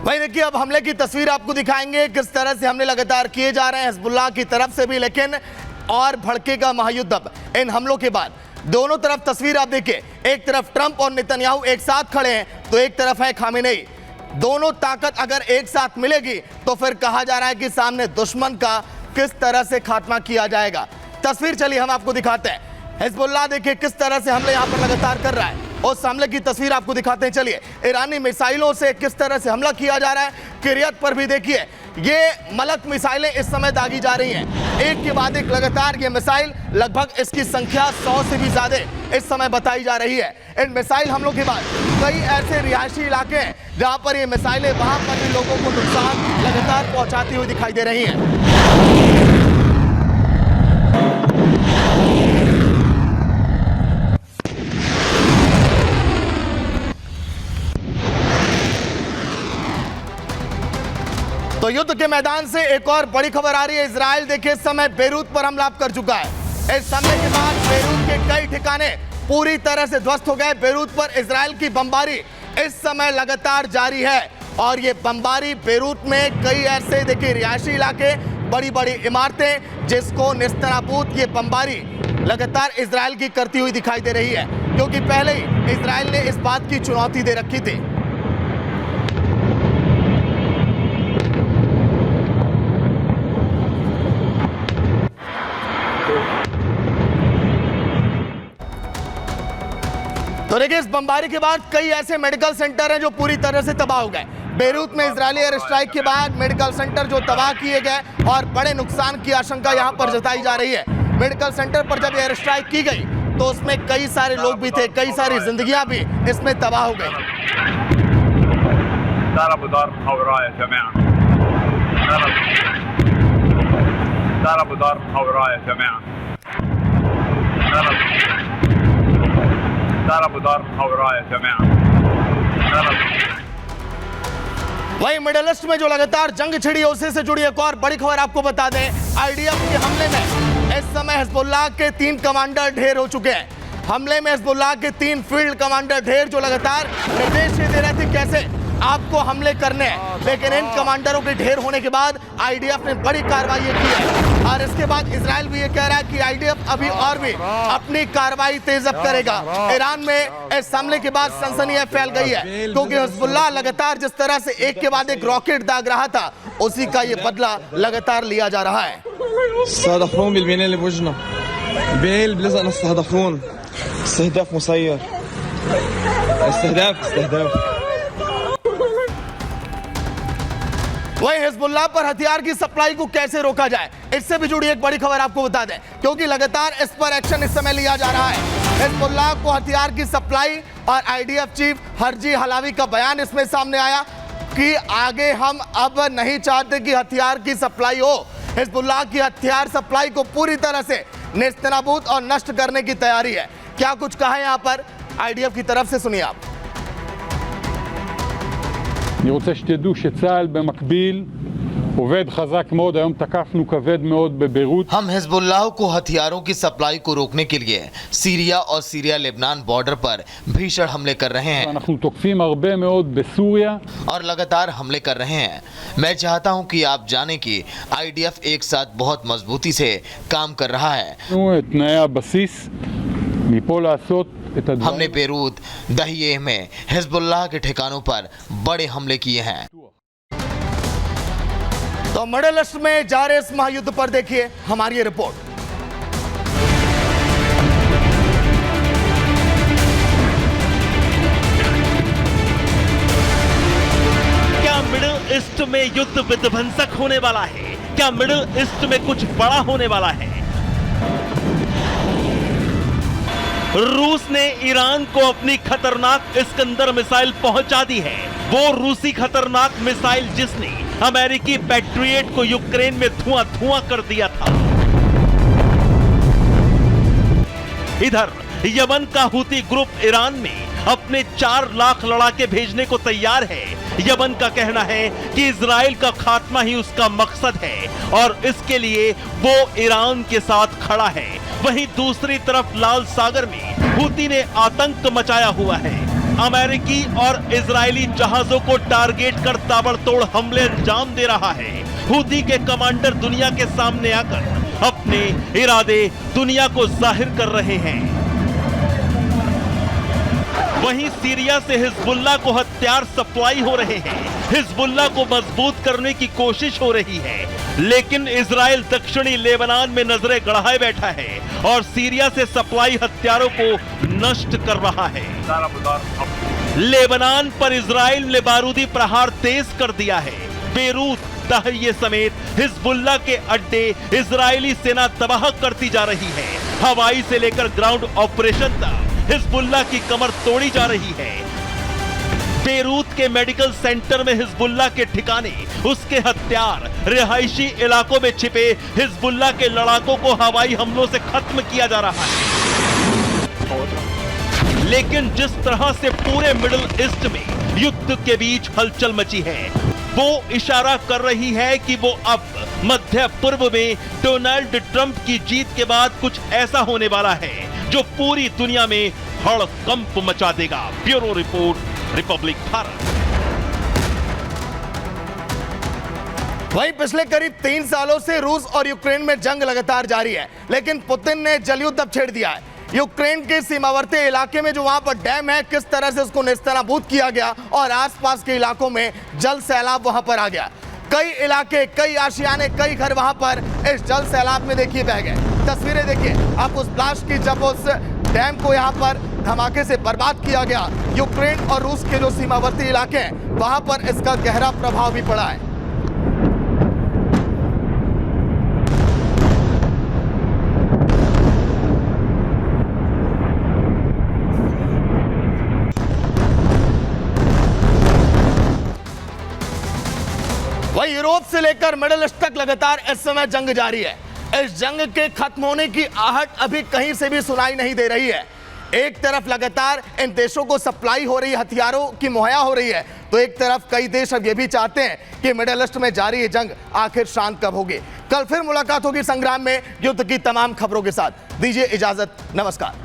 भाई देखिए, अब हमले की तस्वीर आपको दिखाएंगे, किस तरह से हमले लगातार किए जा रहे हैं हिजबुल्लाह की तरफ से भी, लेकिन और भड़केगा महायुद्ध अब इन हमलों के बाद। दोनों तरफ तस्वीर आप देखिए, एक तरफ ट्रंप और नेतन्याहू एक साथ खड़े हैं, तो एक तरफ है खामेनेई। दोनों ताकत अगर एक साथ मिलेगी तो फिर कहा जा रहा है कि सामने दुश्मन का किस तरह से खात्मा किया जाएगा। तस्वीर चलिए हम आपको दिखाते हैं। हिजबुल्लाह देखिए किस तरह से हमले यहां पर लगातार कर रहा है, उस हमले की तस्वीर आपको दिखाते हैं। चलिए, ईरानी मिसाइलों से किस तरह से हमला किया जा रहा है। किरियत पर भी देखिए, ये मलक मिसाइलें इस समय दागी जा रही हैं, एक के बाद एक लगातार ये मिसाइल, लगभग इसकी संख्या 100 से भी ज्यादा इस समय बताई जा रही है। इन मिसाइल हमलों के बाद कई ऐसे रिहायशी इलाके हैं जहां पर ये मिसाइलें वहां पर भी लोगों को नुकसान लगातार पहुंचाती हुई दिखाई दे रही हैं। तो युद्ध के मैदान से एक और बड़ी खबर आ रही है। इजराइल देखिए इस समय बेरूत पर हमला कर चुका है। इस हमले के बाद बेरूत के कई ठिकाने पूरी तरह से ध्वस्त हो गए। बेरूत पर इजराइल की बमबारी इस समय लगातार जारी है और ये बमबारी बेरूत में कई ऐसे देखिए रिहायशी इलाके, बड़ी बड़ी इमारतें, जिसको निस्तनाबूद ये बमबारी लगातार इजराइल की करती हुई दिखाई दे रही है, क्योंकि पहले ही इजराइल ने इस बात की चुनौती दे रखी थी। तो देखिए, इस बमबारी के बाद कई ऐसे मेडिकल सेंटर हैं जो पूरी तरह से तबाह हो गए। बेरूत में इजरायली एयर स्ट्राइक के बाद मेडिकल सेंटर जो तबाह किए गए और बड़े नुकसान की आशंका यहां पर जताई जा रही है। मेडिकल सेंटर पर जब एयर स्ट्राइक की गई तो उसमें कई सारे लोग भी थे, कई सारी जिंदगियां भी इसमें तबाह हो गई। वहीं मिडिल ईस्ट में जो लगातार जंग छिड़ी है, उसी से जुड़ी एक और बड़ी खबर आपको बता दें। आईडीएफ के हमले में इस समय हिजबुल्लाह के 3 कमांडर ढेर हो चुके हैं। हमले में हिजबुल्लाह के 3 फील्ड कमांडर ढेर जो लगातार निर्देश दे रहे थे कैसे आपको हमले करने हैं, लेकिन इन कमांडरों के ढेर होने के बाद आईडीएफ ने बड़ी कार्रवाई की है। और इसके बाद इजराइल भी ये कह रहा है कि आईडीएफ अभी और भी अपनी कार्रवाई तेजअप करेगा। ईरान में इस हमले के बाद सनसनी फैल गई है, क्योंकि हिजबुल्लाह लगातार जिस तरह से एक के बाद एक रॉकेट दाग रहा था, उसी का ये बदला लगातार लिया जा रहा है। वहीं हिजबुल्लाह पर हथियार की सप्लाई को कैसे रोका जाए, इससे भी जुड़ी एक बड़ी खबर आपको बता दें, क्योंकि लगातार इस पर एक्शन इस समय लिया जा रहा है। हिजबुल्लाह को हथियार की सप्लाई और आईडीएफ चीफ हरजी हलावी का बयान इसमें सामने आया कि आगे हम अब नहीं चाहते कि हथियार की सप्लाई हो। हिजबुल्लाह की हथियार सप्लाई को पूरी तरह से नेस्तनाबूद और नष्ट करने की तैयारी है। क्या कुछ कहा है यहाँ पर आईडीएफ की तरफ से, सुनिए आप। אני רוצה שתדעו שצה"ל במקביל עובד חזק מאוד. היום תקפנו כבד מאוד בביירות. हम हिजबुल्लाह को हथियारों की सप्लाई को रोकने के लिए सीरिया और सीरिया लेबनान बॉर्डर पर भीषण हमले कर रहे हैं। אנחנו תוקפים הרבה מאוד בסוריה. और लगातार हमले कर रहे हैं। मैं चाहता हूं कि आप जानें कि आईडीएफ एक साथ बहुत मजबूती से काम कर रहा है। את תנאי הבסיס מפה לעשות हमने बेरूत, दहिये में हिजबुल्लाह के ठिकानों पर बड़े हमले किए हैं। तो मिडिल ईस्ट में जारी इस महायुद्ध पर देखिए हमारी रिपोर्ट। क्या मिडिल ईस्ट में युद्ध विध्वंसक होने वाला है? क्या मिडिल ईस्ट में कुछ बड़ा होने वाला है? रूस ने ईरान को अपनी खतरनाक इस्कंदर मिसाइल पहुंचा दी है। वो रूसी खतरनाक मिसाइल जिसने अमेरिकी पैट्रियट को यूक्रेन में धुआं कर दिया था। इधर यमन का हूती ग्रुप ईरान में अपने 4 लाख लड़ाके भेजने को तैयार है। यमन का कहना है कि इजराइल का खात्मा ही उसका मकसद है और इसके लिए वो ईरान के साथ खड़ा है। वहीं दूसरी तरफ लाल सागर में हूती ने आतंक मचाया हुआ है। अमेरिकी और इजरायली जहाजों को टारगेट कर ताबड़तोड़ हमले अंजाम दे रहा है। हूती के कमांडर दुनिया के सामने आकर अपने इरादे दुनिया को जाहिर कर रहे हैं। वहीं सीरिया से हिजबुल्लाह को हथियार सप्लाई हो रहे हैं। हिजबुल्लाह को मजबूत करने की कोशिश हो रही है, लेकिन इजराइल दक्षिणी लेबनान में नजरें गड़ाए बैठा है और सीरिया से सप्लाई हथियारों को नष्ट कर रहा है। लेबनान पर इजराइल ने बारूदी प्रहार तेज कर दिया है। बेरूत, तहरिये समेत हिजबुल्लाह के अड्डे इजरायली सेना तबाह करती जा रही है। हवाई से लेकर ग्राउंड ऑपरेशन तक हिजबुल्लाह की कमर तोड़ी जा रही है। बेरूत के मेडिकल सेंटर में हिजबुल्लाह के ठिकाने, उसके हथियार, रिहायशी इलाकों में छिपे हिजबुल्लाह के लड़ाकों को हवाई हमलों से खत्म किया जा रहा है। लेकिन जिस तरह से पूरे मिडिल ईस्ट में युद्ध के बीच हलचल मची है, वो इशारा कर रही है कि वो अब मध्य पूर्व में डोनाल्ड ट्रंप की जीत के बाद कुछ ऐसा होने वाला है जो पूरी दुनिया में हड़कंप मचा देगा। Bureau report, Republic Bharat. वहीं पिछले करीब 3 सालों से रूस और यूक्रेन में जंग लगातार जारी है, लेकिन पुतिन ने जलयुद्ध अब छेड़ दिया है। यूक्रेन के सीमावर्ती इलाके में जो वहां पर डैम है, किस तरह से उसको नेस्तनाबूद किया गया और आसपास के इलाकों में जल सैलाब वहां पर आ गया। कई इलाके, कई आशियाने, कई घर वहां पर इस जल सैलाब में देखिए बह गए। तस्वीरें देखिए आप उस ब्लास्ट की, जब उस डैम को यहां पर धमाके से बर्बाद किया गया। यूक्रेन और रूस के जो सीमावर्ती इलाके हैं, वहां पर इसका गहरा प्रभाव भी पड़ा है। वही यूरोप से लेकर मिडिल ईस्ट तक लगातार इस समय जंग जारी है। इस जंग के खत्म होने की आहट अभी कहीं से भी सुनाई नहीं दे रही है। एक तरफ लगातार इन देशों को सप्लाई हो रही है, हथियारों की मुहैया हो रही है, तो एक तरफ कई देश अब ये भी चाहते हैं कि मिडिल ईस्ट में जारी ये जंग आखिर शांत कब होगी। कल फिर मुलाकात होगी संग्राम में युद्ध की तमाम खबरों के साथ। दीजिए इजाजत, नमस्कार।